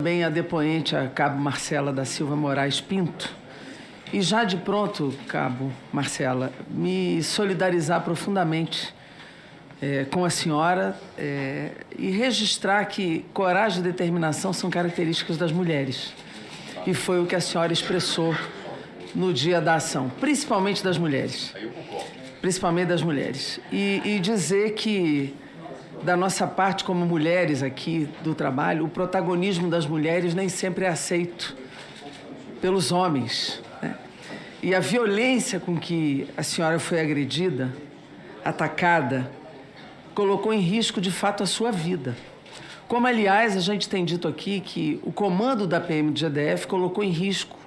Também a depoente, a Cabo Marcela da Silva Moraes Pinto. E já de pronto, Cabo Marcela, me solidarizar profundamente com a senhora e registrar que coragem e determinação são características das mulheres. E foi o que a senhora expressou no dia da ação, principalmente das mulheres. Principalmente das mulheres. E dizer que, da nossa parte, como mulheres aqui do trabalho, o protagonismo das mulheres nem sempre é aceito pelos homens, né? E a violência com que a senhora foi agredida, atacada, colocou em risco, de fato, a sua vida. Como, aliás, a gente tem dito aqui que o comando da PM do GDF colocou em risco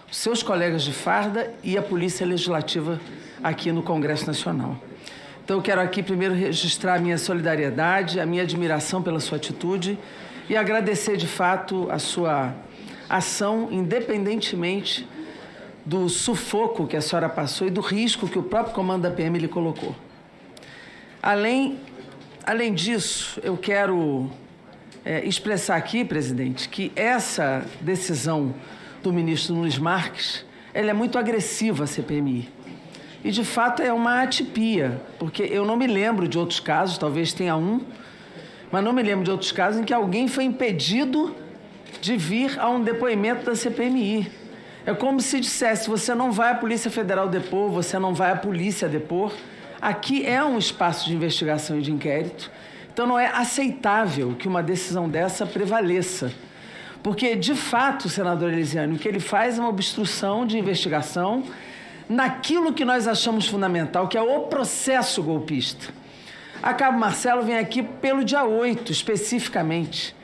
os seus colegas de farda e a Polícia Legislativa aqui no Congresso Nacional. Então, eu quero aqui primeiro registrar a minha solidariedade, a minha admiração pela sua atitude e agradecer, de fato, a sua ação, independentemente do sufoco que a senhora passou e do risco que o próprio comando da PM lhe colocou. Além disso, eu quero expressar aqui, presidente, que essa decisão do ministro Nunes Marques, ela é muito agressiva à CPMI. E, de fato, é uma atipia, porque eu não me lembro de outros casos, talvez tenha um, mas não me lembro de outros casos em que alguém foi impedido de vir a um depoimento da CPMI. É como se dissesse, você não vai à Polícia Federal depor, você não vai à polícia depor. Aqui é um espaço de investigação e de inquérito, então não é aceitável que uma decisão dessa prevaleça. Porque, de fato, senador Elisiane, o que ele faz é uma obstrução de investigação naquilo que nós achamos fundamental, que é o processo golpista. A Cabo Marcelo vem aqui pelo dia 8, especificamente.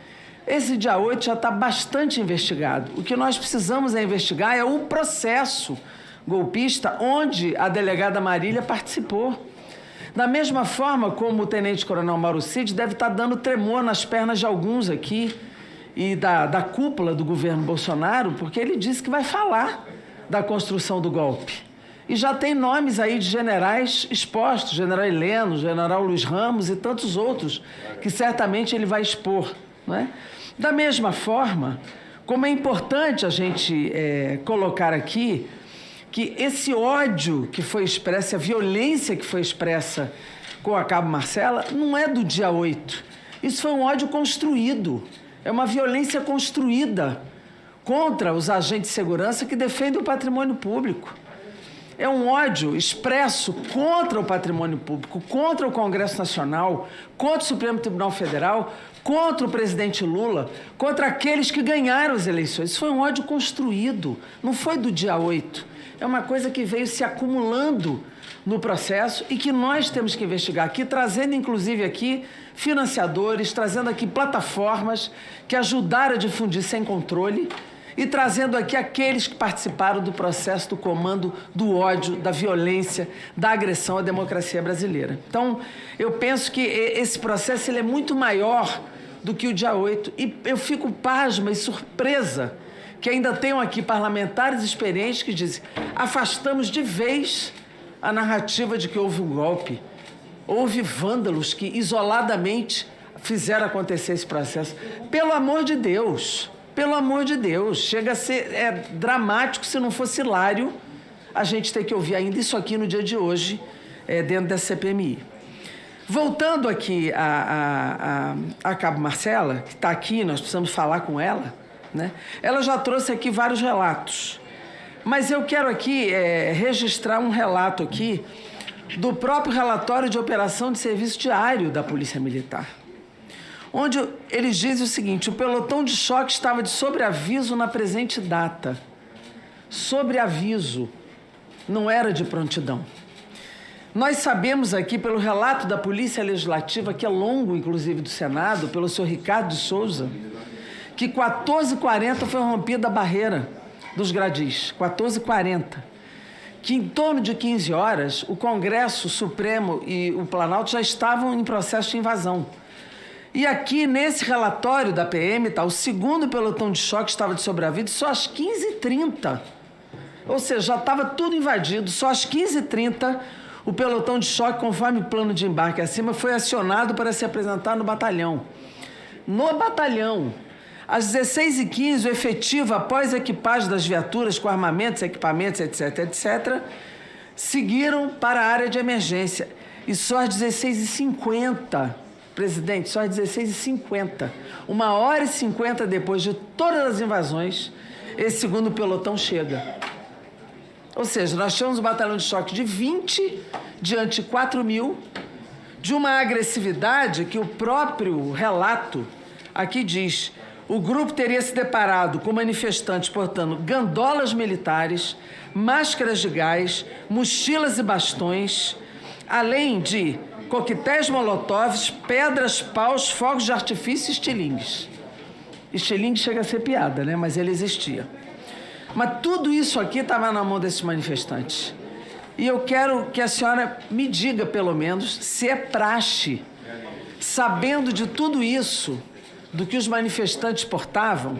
Esse dia 8 já está bastante investigado. O que nós precisamos investigar é o processo golpista onde a delegada Marília participou. Da mesma forma como o tenente-coronel Mauro Cid deve estar dando tremor nas pernas de alguns aqui e da cúpula do governo Bolsonaro, porque ele disse que vai falar da construção do golpe. E já tem nomes aí de generais expostos, general Heleno, general Luiz Ramos e tantos outros, que certamente ele vai expor, não é? Da mesma forma, como é importante a gente colocar aqui que esse ódio que foi expresso, a violência que foi expressa com a Cabo Marcela, não é do dia 8. Isso foi um ódio construído, é uma violência construída contra os agentes de segurança que defendem o patrimônio público. É um ódio expresso contra o patrimônio público, contra o Congresso Nacional, contra o Supremo Tribunal Federal, contra o presidente Lula, contra aqueles que ganharam as eleições. Isso foi um ódio construído, não foi do dia 8. É uma coisa que veio se acumulando no processo e que nós temos que investigar aqui, trazendo inclusive aqui financiadores, trazendo aqui plataformas que ajudaram a difundir sem controle e trazendo aqui aqueles que participaram do processo do comando do ódio, da violência, da agressão à democracia brasileira. Então, eu penso que esse processo ele é muito maior do que o dia 8 e eu fico pasma e surpresa que ainda tenham aqui parlamentares experientes que dizem afastamos de vez a narrativa de que houve um golpe. Houve vândalos que isoladamente fizeram acontecer esse processo. Pelo amor de Deus! Pelo amor de Deus, chega a ser dramático, se não fosse hilário, a gente ter que ouvir ainda isso aqui no dia de hoje, dentro da CPMI. Voltando aqui a Cabo Marcela, que está aqui, nós precisamos falar com ela, né? Ela já trouxe aqui vários relatos, mas eu quero aqui registrar um relato aqui do próprio relatório de operação de serviço diário da Polícia Militar, onde eles dizem o seguinte: o pelotão de choque estava de sobreaviso na presente data. Sobreaviso, não era de prontidão. Nós sabemos aqui, pelo relato da Polícia Legislativa, que é longo, inclusive, do Senado, pelo senhor Ricardo de Souza, que 14h40 foi rompida a barreira dos gradis, 14h40. Que em torno de 15 horas, o Congresso Supremo e o Planalto já estavam em processo de invasão. E aqui, nesse relatório da PM, o segundo pelotão de choque estava de sobreaviso só às 15h30. Ou seja, já estava tudo invadido. Só às 15h30, o pelotão de choque, conforme o plano de embarque acima, foi acionado para se apresentar no batalhão. No batalhão, Às 16h15, o efetivo, após a equipagem das viaturas com armamentos, equipamentos, etc., seguiram para a área de emergência. E só às 16h50, presidente, só às 16h50, 1h50 depois de todas as invasões, esse segundo pelotão chega. Ou seja, nós tínhamos um batalhão de choque de 20 diante de 4.000, de uma agressividade que o próprio relato aqui diz: o grupo teria se deparado com manifestantes portando gandolas militares, máscaras de gás, mochilas e bastões, além de coquetéis molotovs, pedras, paus, fogos de artifício e estilingues. Estilingue chega a ser piada, né? Mas ele existia. Mas tudo isso aqui estava na mão desses manifestantes. E eu quero que a senhora me diga, pelo menos, se é praxe, sabendo de tudo isso, do que os manifestantes portavam,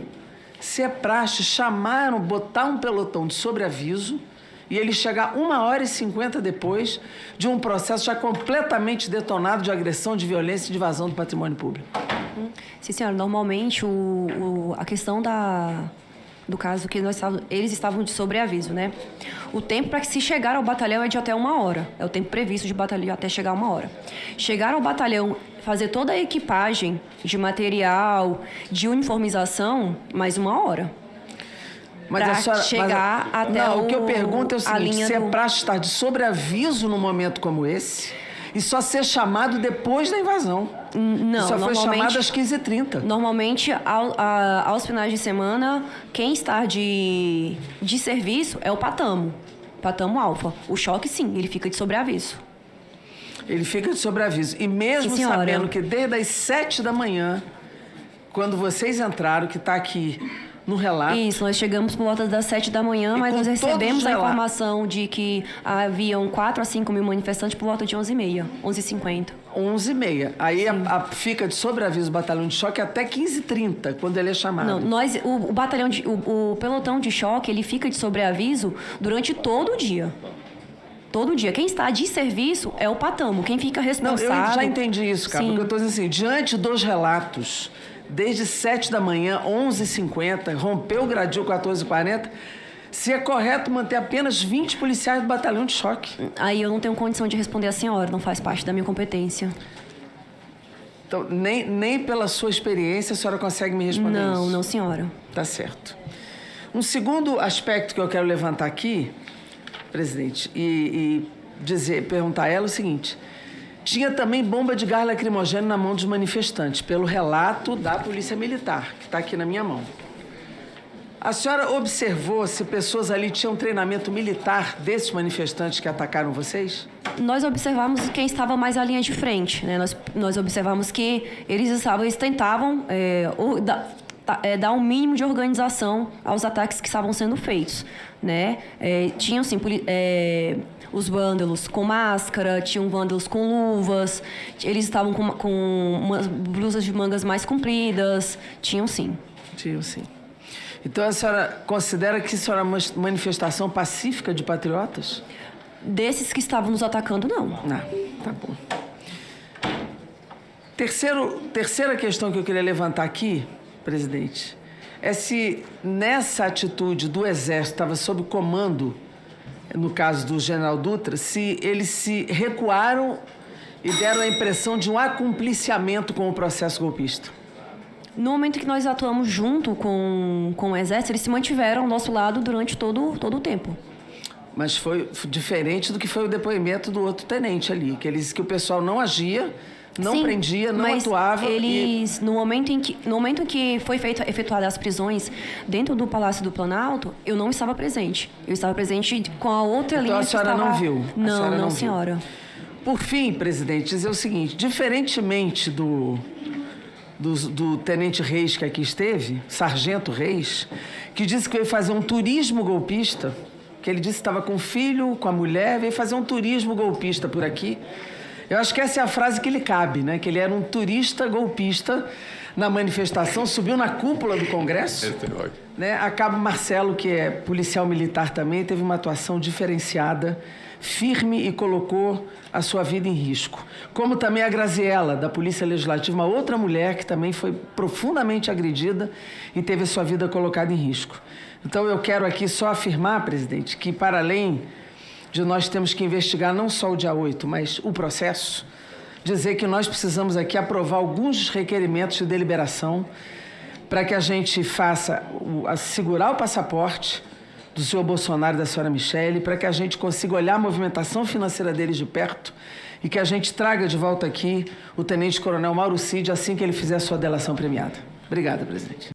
se é praxe chamaram, botar um pelotão de sobreaviso e ele chegar 1h50 depois de um processo já completamente detonado de agressão, de violência e de invasão do patrimônio público. Sim, senhora. Normalmente, a questão do caso que eles estavam de sobreaviso, né? O tempo para que se chegar ao batalhão é de até 1 hora. É o tempo previsto de batalhão até chegar 1 hora. Chegar ao batalhão, fazer toda a equipagem de material, de uniformização, mais 1 hora. Mas a senhora, chegar até não, o que eu pergunto é o seguinte: se é praxe estar de sobreaviso num momento como esse e só ser chamado depois da invasão. Não, só foi chamado às 15h30. Normalmente, aos finais de semana, quem está de serviço é o Patamo Alfa. O choque, sim, ele fica de sobreaviso. Ele fica de sobreaviso. E mesmo sabendo que desde as 7 da manhã, quando vocês entraram, que está aqui no relato... Isso, nós chegamos por volta das 7 da manhã, mas nós recebemos a informação de que haviam 4 a 5 mil manifestantes por volta de 11h30, 11h50. 11h30. Aí fica de sobreaviso o batalhão de choque até 15h30, quando ele é chamado. Não, o pelotão de choque, ele fica de sobreaviso durante todo o dia. Todo dia. Quem está de serviço é o Patamo. Quem fica responsável... Não, eu já entendi isso, cara. Porque eu estou dizendo assim, diante dos relatos, desde 7 da manhã, 11h50, rompeu o gradil 14h40, se é correto manter apenas 20 policiais do batalhão de choque. Aí eu não tenho condição de responder a senhora, não faz parte da minha competência. Então, nem pela sua experiência a senhora consegue me responder isso? Não, senhora. Tá certo. Um segundo aspecto que eu quero levantar aqui, presidente, e perguntar a ela o seguinte: tinha também bomba de gás lacrimogêneo na mão dos manifestantes, pelo relato da Polícia Militar, que está aqui na minha mão. A senhora observou se pessoas ali tinham treinamento militar desses manifestantes que atacaram vocês? Nós observamos quem estava mais à linha de frente, né? Nós observamos que eles tentavam dar um mínimo de organização aos ataques que estavam sendo feitos, né? Tinham, sim, os vândalos com máscara, tinham vândalos com luvas, eles estavam com umas blusas de mangas mais compridas, tinham sim. Tinham sim. Então a senhora considera que isso era uma manifestação pacífica de patriotas? Desses que estavam nos atacando, não. Tá bom. Terceira questão que eu queria levantar aqui, presidente, é se nessa atitude do Exército estava sob comando, no caso do general Dutra, se eles se recuaram e deram a impressão de um acompliciamento com o processo golpista. No momento que nós atuamos junto com o Exército, eles se mantiveram ao nosso lado durante todo o tempo. Mas foi diferente do que foi o depoimento do outro tenente ali, que ele disse que o pessoal não agia, não prendia, não atuava. Eles, no momento em que foi efetuadas as prisões dentro do Palácio do Planalto, eu não estava presente. Eu estava presente com a outra linha. Então a senhora não viu? Não, senhora. Por fim, presidente, dizer o seguinte: diferentemente do tenente Reis que aqui esteve, sargento Reis, que disse que veio fazer um turismo golpista, que ele disse que estava com o filho, com a mulher, veio fazer um turismo golpista por aqui. Eu acho que essa é a frase que lhe cabe, né? Que ele era um turista golpista na manifestação, subiu na cúpula do Congresso. Né? A Cabo Marcelo, que é policial militar também, teve uma atuação diferenciada, firme e colocou a sua vida em risco. Como também a Graziella, da Polícia Legislativa, uma outra mulher que também foi profundamente agredida e teve a sua vida colocada em risco. Então, eu quero aqui só afirmar, presidente, que para além de nós temos que investigar não só o dia 8, mas o processo, dizer que nós precisamos aqui aprovar alguns requerimentos de deliberação para que a gente faça segurar o passaporte do senhor Bolsonaro e da senhora Michele, para que a gente consiga olhar a movimentação financeira deles de perto e que a gente traga de volta aqui o tenente-coronel Mauro Cid assim que ele fizer a sua delação premiada. Obrigada, presidente.